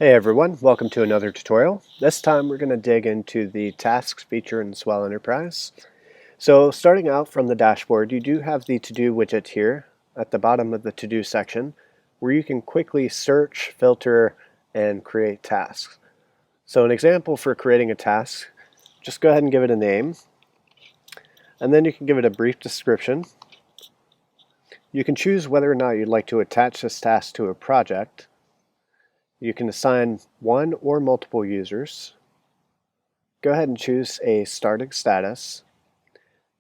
Hey everyone, welcome to another tutorial. This time we're going to dig into the tasks feature in Swell Enterprise. So starting out from the dashboard, you do have the to-do widget here at the bottom of the to-do section where you can quickly search, filter, and create tasks. So an example for creating a task, just go ahead and give it a name, and then you can give it a brief description. You can choose whether or not you'd like to attach this task to a project. You can assign one or multiple users. Go ahead and choose a starting status,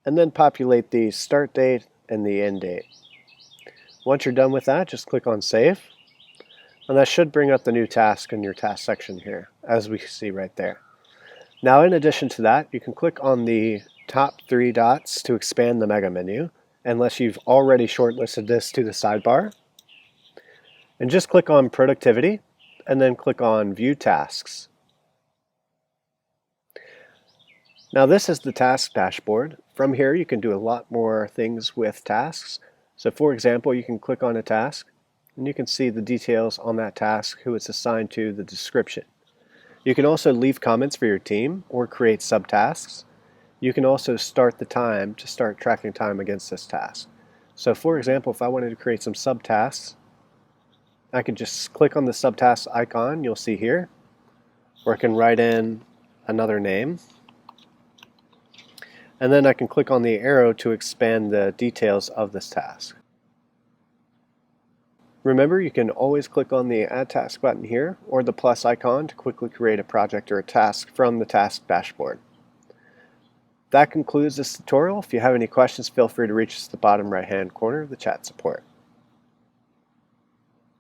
and then populate the start date and the end date. Once you're done with that, just click on Save, and that should bring up the new task in your task section here, as we see right there. Now, in addition to that, you can click on the top three dots to expand the mega menu, unless you've already shortlisted this to the sidebar. And just click on Productivity, and then click on View Tasks. Now this is the task dashboard. From here you can do a lot more things with tasks. So for example, you can click on a task and you can see the details on that task, who it's assigned to, the description. You can also leave comments for your team or create subtasks. You can also start the time to start tracking time against this task. So for example, if I wanted to create some subtasks, I could just click on the subtask icon you'll see here, or I can write in another name. And then I can click on the arrow to expand the details of this task. Remember, you can always click on the Add Task button here or the plus icon to quickly create a project or a task from the task dashboard. That concludes this tutorial. If you have any questions, feel free to reach us at the bottom right-hand corner of the chat support.